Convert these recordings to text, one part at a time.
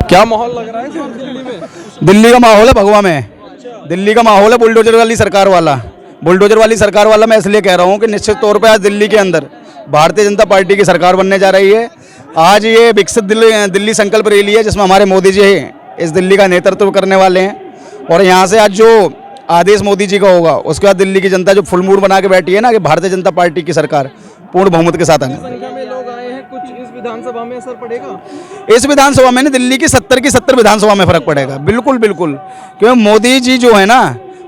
क्या माहौल लग रहा है इस बार दिल्ली में? दिल्ली का माहौल है भगवा में। दिल्ली का माहौल है बुलडोजर वाली सरकार वाला। बुलडोजर वाली सरकार वाला मैं इसलिए कह रहा हूँ कि निश्चित तौर पे आज दिल्ली के अंदर भारतीय जनता पार्टी की सरकार बनने जा रही है। आज ये विकसित दिल्ली संकल्प रैली है जिसमें हमारे मोदी जी इस दिल्ली का नेतृत्व करने वाले हैं। और यहाँ से आज जो आदेश मोदी जी का होगा उसके बाद दिल्ली की जनता जो फुल मूड बना के बैठी है ना कि भारतीय जनता पार्टी की सरकार पूर्ण बहुमत के साथ आने। संख्या में लोग आए हैं, कुछ इस विधानसभा में असर पड़ेगा? इस विधानसभा में दिल्ली की 70 विधानसभा में फर्क पड़ेगा, बिल्कुल बिल्कुल। क्योंकि मोदी जी जो है ना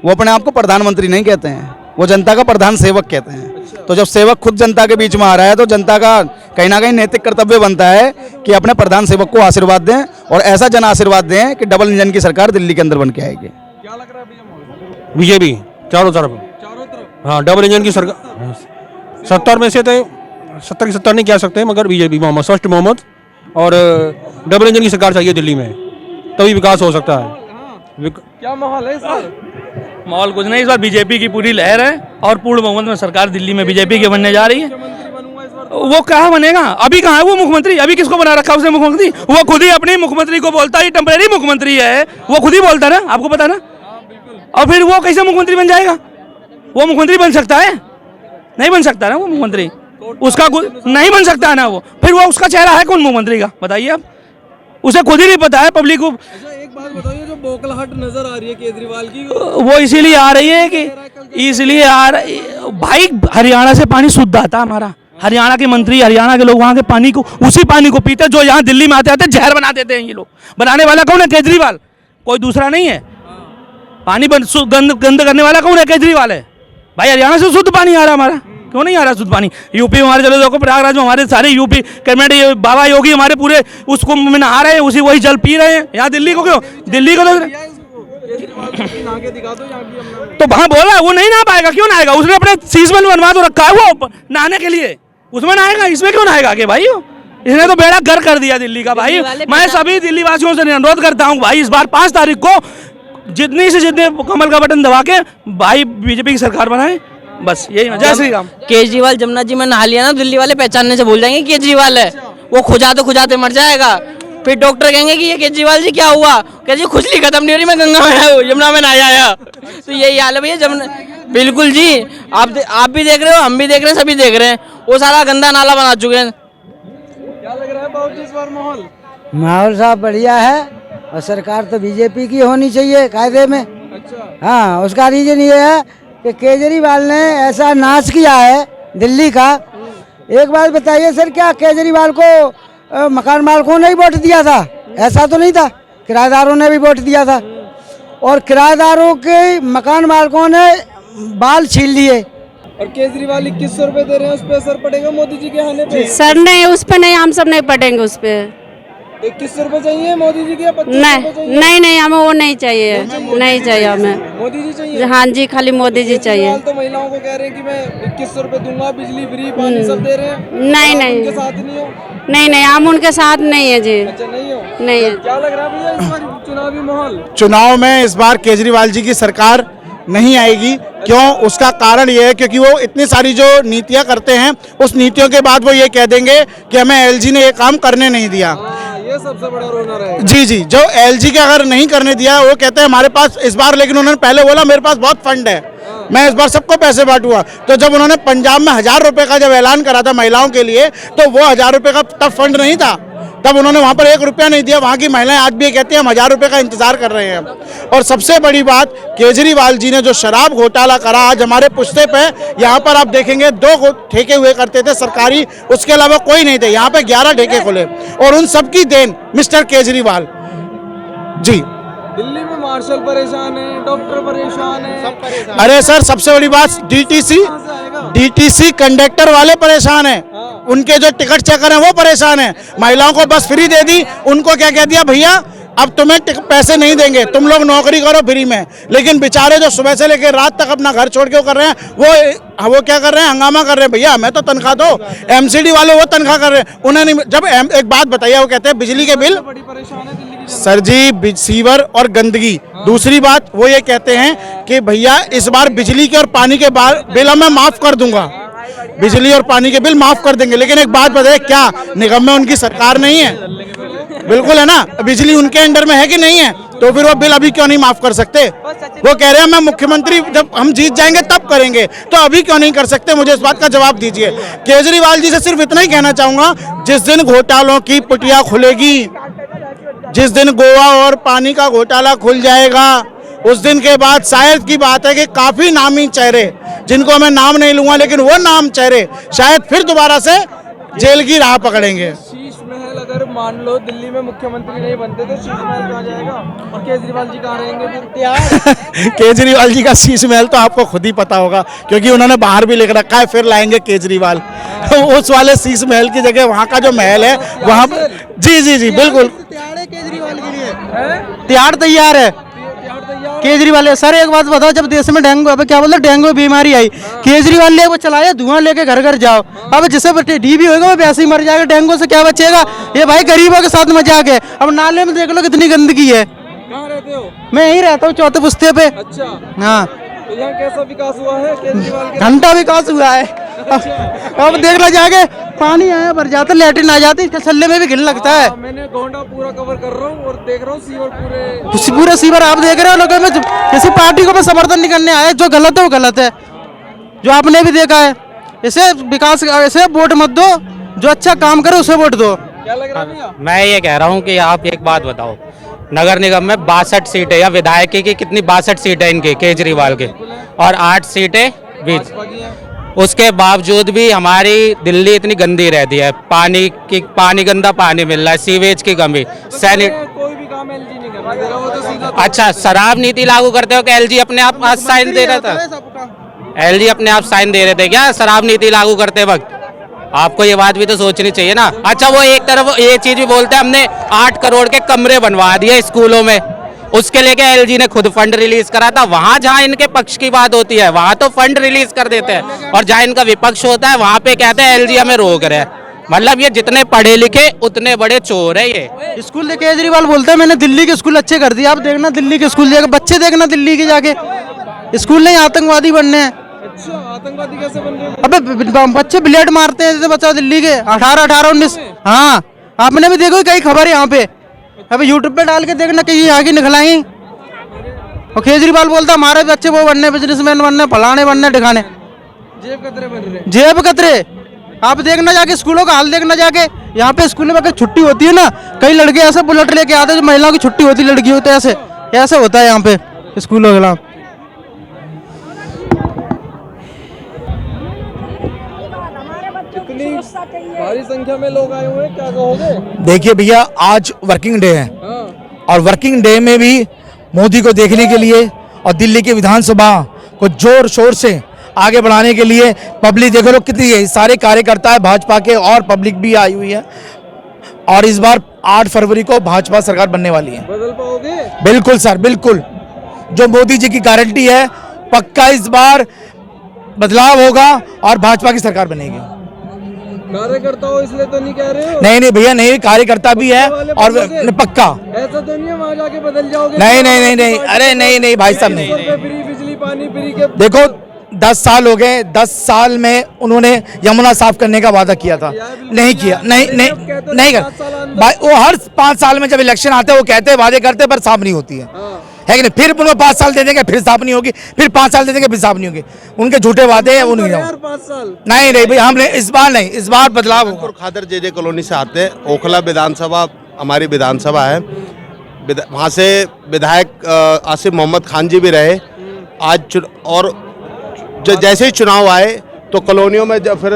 वो अपने आप को प्रधानमंत्री नहीं कहते हैं, वो जनता का प्रधान सेवक कहते हैं। तो जब सेवक खुद जनता के बीच में आ रहा है तो जनता का कहीं ना कहीं नैतिक कर्तव्य बनता है कि अपने प्रधान सेवक को आशीर्वाद दें और ऐसा जन आशीर्वाद दें कि डबल इंजन की सरकार दिल्ली के अंदर बन के आएगी। क्या लग रहा है भैया माहौल? बीजेपी चारों तरफ। चारों तरफ? हाँ, डबल इंजन की सरकार। 70 में से तो 70 की 70 नहीं कह सकते, मगर बीजेपी मोहम्मद फर्स्ट मोहम्मद और डबल इंजन की सरकार चाहिए दिल्ली में, तभी विकास हो सकता है। क्या माहौल है इस बार? माहौल कुछ नहीं, इस बार बीजेपी की पूरी लहर है और पूर्ण बहुमत में सरकार दिल्ली में बीजेपी की बनने जा रही है। मुख्यमंत्री बनूंगा इस बार? वो कहाँ बनेगा? अभी कहाँ है वो मुख्यमंत्री? अभी किसको बना रखा उसने मुख्यमंत्री? वो खुद ही अपने मुख्यमंत्री को बोलता है टेम्परेरी मुख्यमंत्री है, वो खुद ही बोलता है ना, आपको पता ना। और फिर वो कैसे मुख्यमंत्री बन जाएगा? वो मुख्यमंत्री बन सकता है? नहीं बन सकता ना वो मुख्यमंत्री, उसका नहीं बन सकता है ना वो। फिर वो उसका चेहरा है कौन मुख्यमंत्री का, बताइए आप। उसे खुद ही नहीं पता है पब्लिक को। अच्छा एक बात बताइए, जो बौखलाहट नजर आ रही है केजरीवाल की, वो इसीलिए आ रही है कि इसलिए आ रही भाई, हरियाणा से पानी शुद्ध आता हमारा। हरियाणा के मंत्री, हरियाणा के लोग वहाँ के पानी को, उसी पानी को पीते जो यहाँ दिल्ली में आते आते जहर बना देते हैं ये लोग। बनाने वाला कौन है? केजरीवाल, कोई दूसरा नहीं है। पानी गंद करने वाला कौन है? केजरीवाल है भाई। हरियाणा से शुद्ध पानी आ रहा हमारा, क्यों नहीं आ रहा शुद्ध पानी? यूपी में हमारे चलो देखो, प्रयागराज में हमारे सारे यूपी कैबिनेट बाबा योगी हमारे पूरे उस कुंभ में नहा रहे हैं, उसी वही जल पी रहे हैं। यहाँ दिल्ली को क्यों? दिल्ली को तो वहाँ बोल रहा है वो नहीं नहा पाएगा। क्यों नहाएगा? उसने अपने शीश में बनवा तो रखा है वो नहाने के लिए, उसमें नहाएगा, इसमें क्यों नहाएगा के भाई? इसने तो बेड़ा गर्क कर दिया दिल्ली का भाई। मैं सभी दिल्ली वासियों से अनुरोध करता हूँ भाई, इस बार 5 तारीख को जितनी से जितने कमल का बटन दबा के भाई बीजेपी की सरकार बनाए, बस यही। जय श्री राम। केजरीवाल जमुना जी में नहा लिया ना, दिल्ली वाले पहचानने से भूल जाएंगे केजरीवाल है। वो खुजाते मर जाएगा, फिर डॉक्टर कहेंगे कि ये केजरीवाल जी क्या हुआ? कह खुजली खत्म नहीं हो रही, मैं गंगा में यमुना में नहाया आया। तो यही हाल है भैया जमुना। बिल्कुल जी, आप भी देख रहे हो, हम भी देख रहे हैं, सभी देख रहे हैं। वो सारा गंदा नाला बना चुके हैं। क्या लग रहा है बाबूजी इस बार माहौल? माहौल साहब बढ़िया है और सरकार तो बीजेपी की होनी चाहिए कायदे में। अच्छा। हाँ, उसका रीजन ये है कि केजरीवाल ने ऐसा नाश किया है दिल्ली का। एक बात बताइए सर, क्या केजरीवाल को मकान मालिकों ने ही वोट दिया था? ऐसा तो नहीं था, किराएदारों ने भी वोट दिया था और किराएदारों के मकान मालिकों ने बाल छीन लिए। और केजरीवाल 2100 रुपए दे रहे हैं, उस पर असर पड़ेगा मोदी जी के आने पे? सर नहीं, उस पे नहीं, हम सब नहीं पटेंगे उस पे। 2100 रुपए चाहिए मोदी जी के? नहीं, हमें वो नहीं चाहिए, नहीं चाहिए हमें। मोदी जी चाहिए? हाँ जी, खाली मोदी जी चाहिए। तो महिलाओं को कह रहे हैं कि मैं 2100 रुपए दूंगा, बिजली फ्री, पानी सब दे रहे हैं। नहीं, उनके साथ नहीं हो? नहीं, हम उनके साथ नहीं है जी। अच्छा, नहीं हो? नहीं है। क्या लग रहा है भैया इस बार चुनावी माहौल? चुनाव में इस बार केजरीवाल जी की सरकार नहीं आएगी। क्यों? उसका कारण ये है क्योंकि वो इतनी सारी जो नीतियां करते हैं, उस नीतियों के बाद वो ये कह देंगे कि हमें एलजी ने ये काम करने नहीं दिया। ये सबसे बड़ा रोना रहेगा। जी, जो एलजी के अगर नहीं करने दिया, वो कहते हैं हमारे पास इस बार, लेकिन उन्होंने पहले बोला मेरे पास बहुत फंड है, मैं इस बार सबको पैसे बांटूंगा। तो जब उन्होंने पंजाब में 1000 रुपए का जब ऐलान करा था महिलाओं के लिए, तो वो 1000 रुपए का तब फंड नहीं था, तब उन्होंने वहां पर 1 रुपया नहीं दिया। वहां की महिलाएं आज भी ये कहती हैं हम 1000 रुपए का इंतजार कर रहे हैं। और सबसे बड़ी बात, केजरीवाल जी ने जो शराब घोटाला करा आज हमारे पुश्ते पे, यहाँ पर आप देखेंगे 2 ठेके हुए करते थे सरकारी, उसके अलावा कोई नहीं थे। यहाँ पे 11 ठेके खुले और उन सबकी देन मिस्टर केजरीवाल जी। दिल्ली में मार्शल परेशान है, डॉक्टर परेशान है, सब परेशान। अरे सर, सबसे बड़ी बात डीटीसी कंडक्टर वाले परेशान हैं, उनके जो टिकट चेकर हैं वो परेशान हैं। महिलाओं को बस फ्री दे दी, उनको क्या कह दिया, भैया अब तुम्हें पैसे नहीं देंगे, तुम लोग नौकरी करो फ्री में। लेकिन बेचारे जो सुबह से लेकर रात तक अपना घर छोड़ के कर रहे हैं, वो क्या कर रहे हैं, हंगामा कर रहे हैं, भैया हमें तो तनख्वाह दो। एमसीडी वाले वो तनख्वाह कर रहे हैं, उन्हें नहीं। जब एक बात बताइए, वो कहते हैं बिजली के बिल, बड़ी परेशान है दिल्ली की सर जी, सीवर और गंदगी। दूसरी बात वो ये कहते हैं कि भैया इस बार बिजली के और पानी के बिल मैं माफ कर दूंगा, बिजली और पानी के बिल माफ कर देंगे। लेकिन एक बात बताइए, क्या निगम में उनकी सरकार नहीं है? बिल्कुल है ना, बिजली उनके अंडर में है कि नहीं है, तो फिर वो बिल अभी क्यों नहीं माफ कर सकते? वो कह रहे हैं मैं मुख्यमंत्री जब हम जीत जाएंगे तब करेंगे, तो अभी क्यों नहीं कर सकते? मुझे इस बात का जवाब दीजिए। केजरीवाल जी से सिर्फ इतना ही कहना चाहूंगा, जिस दिन घोटालों की पुटिया खुलेगी, जिस दिन गोवा और पानी का घोटाला खुल जाएगा, उस दिन के बाद शायद की बात है कि काफी नामी चेहरे, जिनको मैं नाम नहीं लूंगा, लेकिन वो नाम चेहरे शायद फिर दोबारा से जेल की राह पकड़ेंगे। शीश महल अगर मान लो दिल्ली में मुख्यमंत्री नहीं बनते तो शीश महल कहाँ जाएगा और केजरीवाल जी कहाँ रहेंगे फिर? केजरीवाल जी का शीश महल तो आपको खुद ही पता होगा, क्योंकि उन्होंने बाहर भी लिख रखा है फिर लाएंगे केजरीवाल। उस वाले शीश महल की जगह वहाँ का जो महल है वहाँ पर जी बिल्कुल तैयार है केजरीवाल के लिए, तैयार तैयार है केजरीवाल। सर एक बात बताओ, जब देश में डेंगू, अब क्या बोलते डेंगू बीमारी आई, केजरीवाल ने वो चलाया धुआं लेके घर घर जाओ। अब जिसे टीबी होगा वो वैसे ही मर जाएगा, डेंगू से क्या बचेगा? ये भाई गरीबों के साथ मजाक है। अब नाले में देख लो कितनी गंदगी है। कहाँ रहते हो? मैं यहीं रहता हूँ, चौथे पुस्ते पे। अच्छा, हाँ, तो यहाँ कैसा विकास हुआ है केजरीवाल के? घंटा विकास हुआ है। अब देख लो जाके, पानी आया भर जाता, लेटरिन आ जाती, इसके छल्ले में भी घिन लगता है। मैंने गोंडा पूरा कवर कर रहा हूँ और देख रहा हूँ सीवर पूरे सीवर आप देख रहे हो। लोगों में किसी पार्टी को मैं समर्थन नहीं करने आया, जो गलत है वो गलत है, जो आपने भी देखा है। इसे विकास, ऐसे वोट मत दो, जो अच्छा काम करे उसे वोट दो। क्या लग रहा है भैया? मैं ये कह रहा हूँ कि आप एक बात बताओ, नगर निगम में 62 सीटें या विधायकी की कितनी 62 सीटें इनके केजरीवाल के, और 8 सीटें बीच। उसके बावजूद भी हमारी दिल्ली इतनी गंदी रहती है, पानी गंदा पानी मिल रहा है, सीवेज की कमी, कोई भी काम एलजी नहीं करने दे रहा, वो तो सीधा अच्छा शराब नीति लागू करते हो कि एलजी अपने आप आज साइन दे रहा था? एलजी अपने आप साइन दे रहे थे क्या शराब नीति लागू करते वक्त? आपको ये बात भी तो सोचनी चाहिए ना। अच्छा, वो एक तरफ ये चीज भी बोलते हैं हमने 8 करोड़ के कमरे बनवा दिए स्कूलों में, उसके लेके एलजी ने खुद फंड रिलीज करा था। वहां जहां इनके पक्ष की बात होती है वहां तो फंड रिलीज कर देते हैं, और जहां इनका विपक्ष होता है वहां पे कहते हैं एलजी हमें रोक रहे हैं। मतलब ये जितने पढ़े लिखे उतने बड़े चोर है ये। स्कूल केजरीवाल बोलते हैं मैंने दिल्ली के स्कूल अच्छे कर दिए। आप देखना दिल्ली के स्कूल जाके, बच्चे देखना दिल्ली के जाके, स्कूल नहीं आतंकवादी बनने हैं। अच्छा, आतंकवादी कैसे बन गए? अबे बच्चे ब्लेड मारते हैं जैसे बच्चा दिल्ली के 18, 19। हाँ, आपने भी देखो कई खबर है यहाँ पे, अबे यूट्यूब पे डाल के देखना कि ये आगे निकलाएंगे। और केजरीवाल बोलता हमारे बच्चे वो बनने, बिजनेसमैन बनने, फलाने बनने, दिखाने। जेब कतरे बन रहे, जेब कतरे। आप देखना जाके स्कूलों का हाल देखना जाके, यहाँ पे स्कूल में अगर छुट्टी होती है ना, कई लड़के ऐसे बुलेट लेके आते हैं, जो महिलाओं की छुट्टी होती है, लड़की होती है, ऐसे होता है यहाँ पे स्कूलों के खिलाफ। इतनी भारी संख्या में लोग आए हुए हैं, क्या कहोगे? देखिए भैया, आज वर्किंग डे है, हाँ। और वर्किंग डे में भी मोदी को देखने के लिए और दिल्ली की विधानसभा को जोर शोर से आगे बढ़ाने के लिए पब्लिक देखो लोग कितनी है, सारे कार्यकर्ता है भाजपा के और पब्लिक भी आई हुई है। और इस बार 8 फरवरी को भाजपा सरकार बनने वाली है। बदल पाओगे? बिल्कुल सर, बिल्कुल। जो मोदी जी की गारंटी है, पक्का इस बार बदलाव होगा और भाजपा की सरकार बनेगी। कार्यकर्ता हो इसलिए तो नहीं कह रहे हो? नहीं भैया, नहीं, कार्यकर्ता भी है और पक्का। ऐसा तो नहीं है वहाँ जाके बदल जाओगे? नहीं, अरे नहीं भाई साहब, नहीं। फ्री बिजली पानी फ्री के देखो 10 साल हो गए, 10 साल में उन्होंने यमुना साफ करने का वादा किया था, नहीं किया, नहीं कर भाई। वो हर 5 साल में जब इलेक्शन आते हैं वो कहते हैं, वादे करते हैं, पर साफ नहीं होती है कि नहीं? फिर उनको 5 साल दे देंगे, फिर साफ नहीं होगी, फिर 5 साल दे देंगे, फिर साफ नहीं होगी। उनके झूठे वादे हैं, वो नहीं होंगे। 5 साल नहीं भाई, हमने इस बार नहीं, इस बार बदलाव होगा। खादर जे कॉलोनी से आते हैं, ओखला विधानसभा हमारी विधानसभा है, वहाँ से विधायक आसिफ मोहम्मद खान जी भी रहे। आज और जैसे ही चुनाव आए तो कॉलोनियों में जब फिर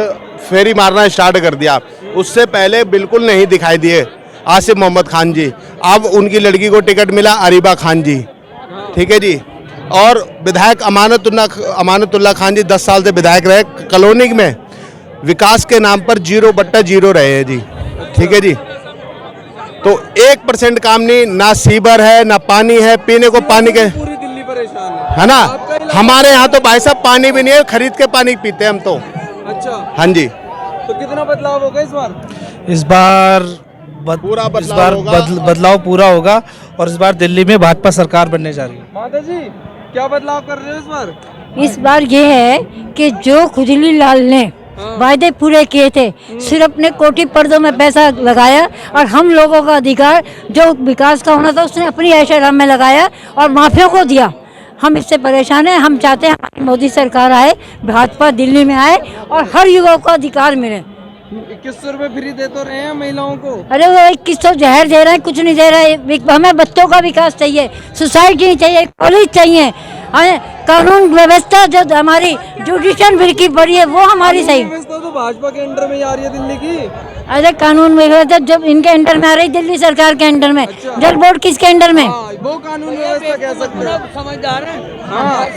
फेरी मारना स्टार्ट कर दिया, उससे पहले बिल्कुल नहीं दिखाई दिए आसिफ मोहम्मद खान जी। अब उनकी लड़की को टिकट मिला, अरीबा खान जी, ठीक है जी। और विधायक अमानतुल्लाह खान जी 10 साल से विधायक रहे, कॉलोनी में विकास के नाम पर 0/0 रहे हैं जी, ठीक है जी। तो 1% काम नहीं, ना सीवर है, ना पानी है, पीने को पानी के, पूरी दिल्ली परेशान है ना। हमारे यहाँ तो भाई साहब पानी भी नहीं है, खरीद के पानी पीते हैं हम तो। अच्छा, हाँ जी। तो कितना बदलाव होगा इस बार? इस बार पूरा बदलाव पूरा होगा, और इस बार दिल्ली में भाजपा सरकार बनने जा रही है। माता जी, क्या बदलाव कर रहे हो इस बार? इस बार ये है कि जो खुजली लाल ने वायदे पूरे किए थे, सिर्फ अपने कोठी पर्दों में पैसा लगाया और हम लोगों का अधिकार जो विकास का होना था उसने अपनी ऐश आराम में लगाया और माफिया को दिया। हम इससे परेशान हैं। हम चाहते हैं हमारी मोदी सरकार आए, भाजपा दिल्ली में आए और हर युवा को अधिकार मिले। 2100 रुपए फ्री दे तो रहे हैं महिलाओं को। अरे वो 2100 जहर दे रहे हैं, कुछ नहीं दे रहे। हमें बच्चों का विकास चाहिए, सोसाइटी चाहिए, कॉलेज चाहिए, कानून व्यवस्था जो हमारी जुडिशियल बिल्कुल बड़ी है वो हमारी सही। व्यवस्था तो भाजपा के अंडर में ही आ रही है दिल्ली की। अरे कानून व्यवस्था जब इनके अंडर में आ रही, दिल्ली सरकार के अंडर में। जल बोर्ड किसके अंडर में? वो कानून व्यवस्था कह सकते हैं। समझदार है,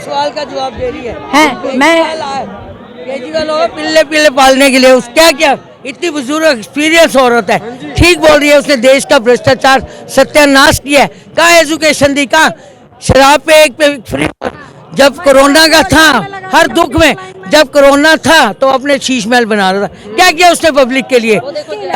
सवाल का जवाब दे रही है मैं केजरीवाल हो पिल्ले पिल्ले पालने के लिए क्या क्या इतनी बुजुर्ग एक्सपीरियंस औरत है, ठीक बोल रही है। उसने देश का भ्रष्टाचार सत्यानाश किया है। कहाँ एजुकेशन दी, कहाँ शराब पे एक पे फ्री। जब कोरोना का था, हर दुख में जब कोरोना था तो अपने शीश महल बना रहा था। क्या किया उसने पब्लिक के लिए?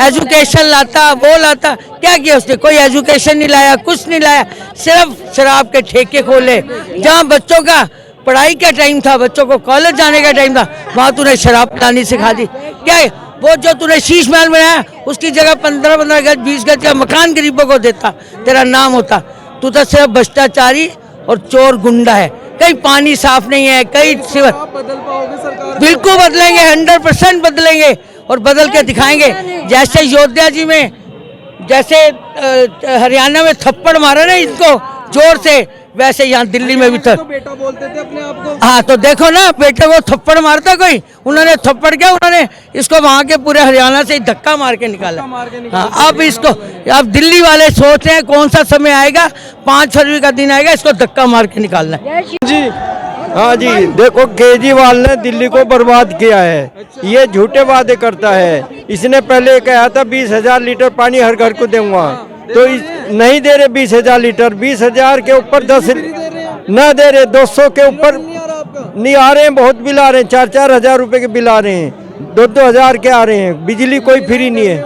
एजुकेशन लाता, वो लाता, क्या किया उसने? कोई एजुकेशन नहीं लाया, कुछ नहीं लाया, सिर्फ शराब के ठेके खोले। जहाँ बच्चों का पढ़ाई का टाइम था, बच्चों को कॉलेज जाने का टाइम था, वहाँ तूने शराब पिलानी सिखा दी। क्या है वो जो तूने शीश महल बनाया, उसकी जगह 15-15 गज 20 गज का मकान गरीबों को देता, तेरा नाम होता। तू तो सिर्फ भ्रष्टाचारी और चोर गुंडा है। कहीं पानी साफ नहीं है, कहीं बदल पाओगे सरकार? बिल्कुल बदलेंगे, 100% बदलेंगे और बदल के दिखाएंगे। जैसे योद्धा जी में, जैसे हरियाणा में थप्पड़ मारा ना इसको जोर से, वैसे यहाँ दिल्ली में भी था। तो बेटा बोलते थे अपने आप को। हाँ तो देखो ना, बेटे को थप्पड़ मारता कोई, उन्होंने थप्पड़ क्या, उन्होंने इसको वहाँ के पूरे हरियाणा से धक्का मार के निकाला। हाँ अब इसको, अब दिल्ली वाले सोच रहे हैं कौन सा समय आएगा, 5 फरवरी का दिन आएगा, इसको धक्का मार के निकालना है। जी हाँ जी, देखो केजरीवाल ने दिल्ली को बर्बाद किया है। ये झूठे वादे करता है। इसने पहले कहा था 20,000 लीटर पानी हर घर को दूंगा, तो नहीं दे रहे 20,000 लीटर। 20,000 के ऊपर 10 न दे रहे, 200 के ऊपर नहीं आ रहे हैं। बहुत बिल आ रहे हैं, 4-4 हजार रुपए के बिल आ रहे हैं, 2-2 हजार के आ रहे हैं। बिजली कोई फ्री नहीं है।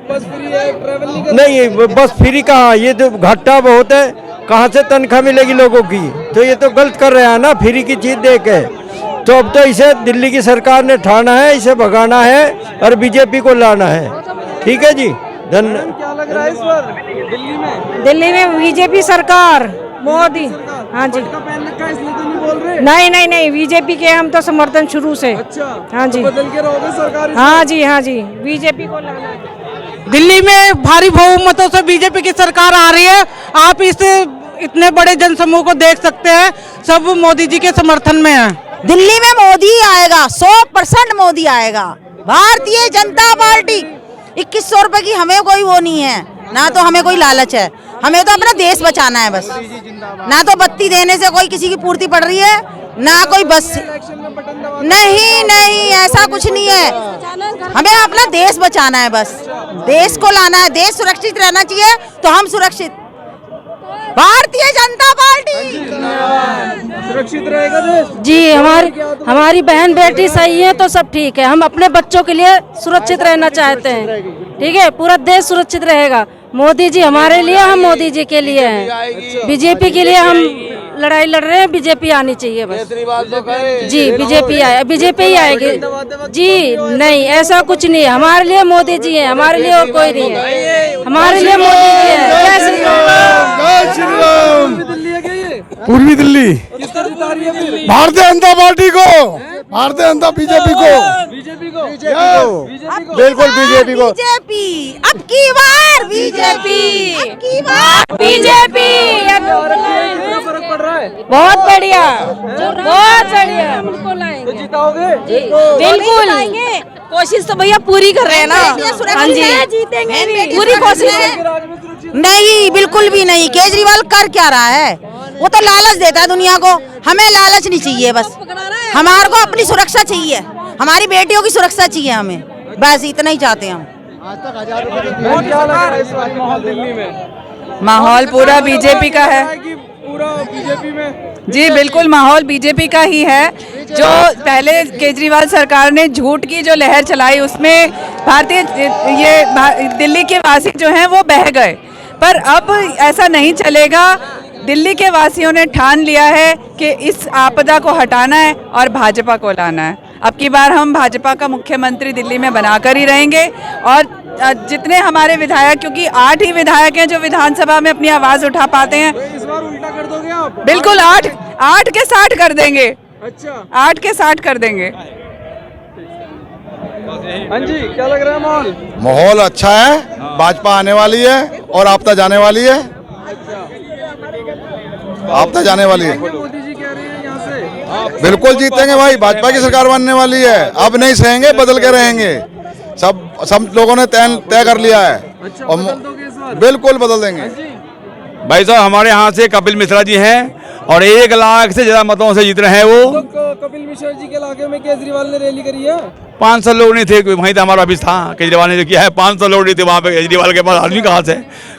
बस फ्री है, ट्रैवल नहीं, बस फ्री कहाँ, ये तो घाटा बहुत है। कहाँ से तनख्वाह मिलेगी लोगों की? तो ये तो गलत कर रहे हैं ना, फ्री की चीज दे के। तो अब तो इसे दिल्ली की सरकार ने ठाना है, इसे भगाना है और बीजेपी को लाना है। ठीक है जी, धन्यवाद। क्या लग रहा है इस बार दिल्ली में? दिल्ली में बीजेपी सरकार, मोदी। हाँ जी, का पहन रखा है इसलिए तो नहीं बोल रहे? नहीं बीजेपी के हम तो समर्थन शुरू से। अच्छा, हाँ जी, तो बदल के रहोगे सरकार? हाँ जी बीजेपी को लाना है। दिल्ली में भारी बहुमतों से बीजेपी की सरकार आ रही है। आप इस इतने बड़े जनसमूह को देख सकते हैं, सब मोदी जी के समर्थन में है। दिल्ली में मोदी आएगा, 100% मोदी आएगा। भारतीय जनता पार्टी। 2100 रुपए की हमें कोई वो नहीं है ना, तो हमें कोई लालच है। हमें तो अपना देश बचाना है बस। ना तो बत्ती देने से कोई किसी की पूर्ति पड़ रही है, ना कोई बस। नहीं ऐसा कुछ नहीं है। हमें अपना देश बचाना है बस, देश को लाना है। देश सुरक्षित रहना चाहिए तो हम सुरक्षित। भारतीय जनता पार्टी सुरक्षित रहेगा देश। जी, हमारी बहन बेटी सही है तो सब ठीक है। हम अपने बच्चों के लिए सुरक्षित रहना चाहते हैं। ठीक है, पूरा देश सुरक्षित रहेगा। मोदी जी हमारे लिए, हम मोदी जी के लिए हैं। बीजेपी के लिए हम लड़ाई लड़ रहे हैं, बीजेपी आनी चाहिए बस। जी बीजेपी ही आएगी जी। नहीं ऐसा कुछ नहीं है, हमारे लिए मोदी जी है, हमारे लिए और कोई नहीं है। हमारे लिए मोदी जी है। जय श्री राम। दिल्ली है क्या ये? पूर्वी दिल्ली किसका जिता रही है फिर? भारतीय जनता पार्टी को, भारतीय जनता बीजेपी को, बीजेपी को। बिल्कुल बीजेपी को। बीजेपी अब की बार, बीजेपी अब की बार, बीजेपी। कितना फर्क पड़ रहा है? बहुत बढ़िया, बहुत बढ़िया। उनको लाएंगे तो जिताओगे? बिल्कुल। कोशिश तो भैया पूरी कर रहे हैं ना। हाँ जी, जीतेंगे, पूरी कोशिश है। नहीं बिल्कुल भी नहीं। केजरीवाल कर क्या रहा है? वो तो लालच देता है दुनिया को। हमें लालच नहीं चाहिए, बस हमारे को अपनी सुरक्षा चाहिए, हमारी बेटियों की सुरक्षा चाहिए हमें, बस इतना ही चाहते हैं हम। क्या लग रहा है इस बार माहौल दिल्ली में? माहौल पूरा बीजेपी का है कि पूरा बीजेपी में? जी बिल्कुल, माहौल बीजेपी का ही है। जो पहले केजरीवाल सरकार ने झूठ की जो लहर चलाई, उसमें दिल्ली के वासी जो हैं वो बह गए। पर अब ऐसा नहीं चलेगा। दिल्ली के वासियों ने ठान लिया है कि इस आपदा को हटाना है और भाजपा को लाना है। अब की बार हम भाजपा का मुख्यमंत्री दिल्ली में बनाकर ही रहेंगे। और जितने हमारे विधायक, क्योंकि 8 ही विधायक हैं जो विधानसभा में अपनी आवाज़ उठा पाते हैं। इस बार उल्टा कर दोगे आप? बिल्कुल 8 के 60 कर देंगे। अच्छा, 8 के 60 कर देंगे। हाँ जी, क्या लग रहा है माहौल? माहौल अच्छा है, भाजपा आने वाली है और आपता जाने वाली है। आपता जाने वाली है। मोदी जी कह रहे हैं यहाँ से बिल्कुल जीतेंगे भाई, भाजपा की सरकार बनने वाली है। अब नहीं सहेंगे, बदल के रहेंगे। सब लोगों ने तय कर लिया है। अच्छा, और बदल दोगे इस बार? बिल्कुल बदल देंगे। भाई साहब हमारे यहाँ से कपिल मिश्रा जी हैं और 1 लाख से ज्यादा मतों से जीत रहे हैं वो। तो कपिल मिश्रा जी के इलाके में केजरीवाल ने रैली करी है? 500 लोग नहीं थे, वहीं तो हमारा ऑफिस था। केजरीवाल ने जो किया है, 500 लोग नहीं थे वहाँ पे। केजरीवाल के पास आदमी कहाँ से?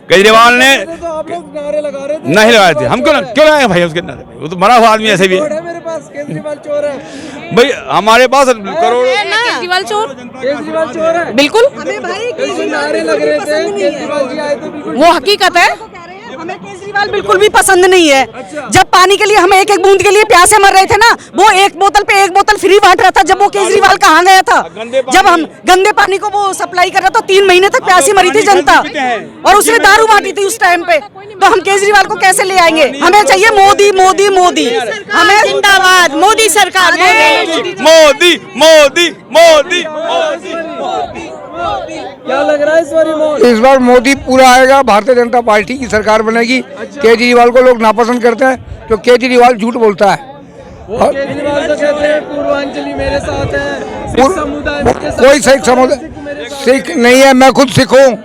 केजरीवाल ने तो आप लोग नारे लगा रहे थे। नहीं लगाए थे। हम क्यों लगाए भाई उसके नारे? वो तो मरा हुआ आदमी ऐसे भी चोर है है मेरे पास, केजरीवाल चोर है। भाई। हमारे पास करोड़ केजरीवाल चोर, केजरीवाल चोर है बिल्कुल नारे लग रहे थे। केजरीवाल जी आए थे, बिल्कुल वो हकीकत है। हमें केजरीवाल बिल्कुल भी पसंद नहीं है। अच्छा। जब पानी के लिए हम एक बूंद के लिए प्यासे मर रहे थे ना, वो 1 बोतल पे 1 बोतल फ्री बांट रहा था। जब वो केजरीवाल कहाँ गया था? जब हम गंदे पानी को वो सप्लाई कर रहा था, 3 महीने तक प्यासी मरी थी जनता, और उसने दारू बांटी थी उस टाइम पे। तो हम केजरीवाल को कैसे ले आएंगे? हमें चाहिए मोदी मोदी मोदी। हमें जिंदाबाद मोदी सरकार। मोदी मोदी मोदी। क्या लग रहा है इस बार माहौल? इस बार मोदी पूरा आएगा, भारतीय जनता पार्टी की सरकार बनेगी। केजरीवाल को लोग नापसंद करते हैं तो केजरीवाल झूठ बोलता है। वो केजरीवाल तो कहते हैं पूर्वांचली मेरे साथ है, सिख समुदाय मेरे साथ। कोई सिख समुदाय सिख नहीं है, मैं खुद सिख हूँ।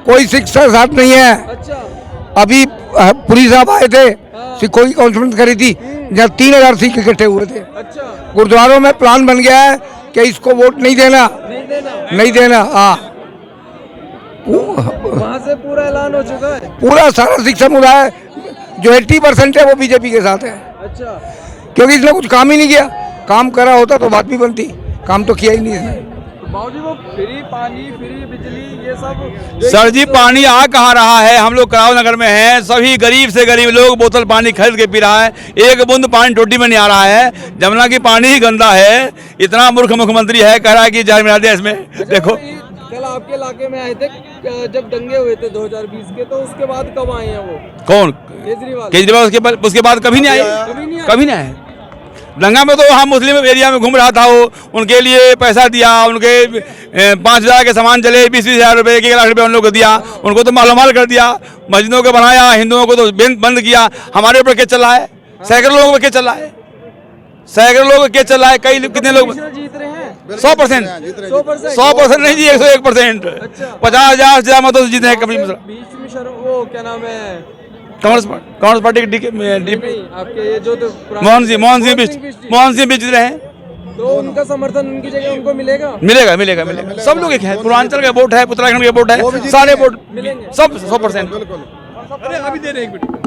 कोई सिख साथ नहीं है। अच्छा, अभी पुरी साहब आए थे, सिखों की कॉन्फ्रेंस करी थी जहाँ 3000 सिख इकट्ठे हुए थे। अच्छा, गुरुद्वारों में प्लान बन गया है कि इसको वोट नहीं देना, नहीं देना। हाँ, वहाँ से पूरा ऐलान हो चुका है। पूरा सारा सिख समुदाय जो 80% है वो बीजेपी के साथ है। अच्छा, क्योंकि इसने कुछ काम ही नहीं किया। काम करा होता तो बात भी बनती, काम तो किया ही नहीं इसने। तो बाबूजी वो फ्री पानी, फ्री बिजली, ये सब। सर जी पानी आ कहाँ रहा है? हम लोग कराव नगर में हैं, सभी गरीब से गरीब लोग बोतल पानी खरीद के पी रहा है। 1 बूंद पानी टोटी में नहीं आ रहा है। जमुना की पानी ही गंदा है। इतना मूर्ख मुख्यमंत्री है, कह रहा है कि जहर मिला दिया इसमें। देखो कल आपके इलाके में आए थे जब दंगे हुए थे 2020 के, तो उसके बाद कब आए हैं वो? कौन? केजरीवाल। केजरीवाल उसके बाद कभी नहीं आए, कभी नहीं आए। दंगा में तो हम मुस्लिम एरिया में घूम रहा था, वो उनके लिए पैसा दिया, उनके 5000 के सामान चले, 20-20 हजार रुपये, 1 लाख रुपये उन लोग को दिया। उनको तो मालामाल कर दिया, मस्जिदों को बनाया, हिंदुओं को तो बंद किया। हमारे ऊपर केस चल रहा है, सैकड़ों लोगों पर केस चल रहा है, सैकड़ों लोग केस चल रहा है। कई कितने लोग जीत रहे हैं? 100%, 100% नहीं जी, 101%। 50,000 से ज्यादा मतों से जीते हैं कभी। बीच में वो क्या नाम है, कांग्रेस पार्टी के आपके ये जो मोहन सिंह भी जीत रहे हैं। तो उनका समर्थन उनकी जगह उनको मिलेगा? मिलेगा मिलेगा मिलेगा। सब लोग एक है, पूर्वांचल का वोट है, उत्तराखंड का वोट है, सारे वोट सब 100%। अरे अभी दे रहे हैं, 1 मिनट।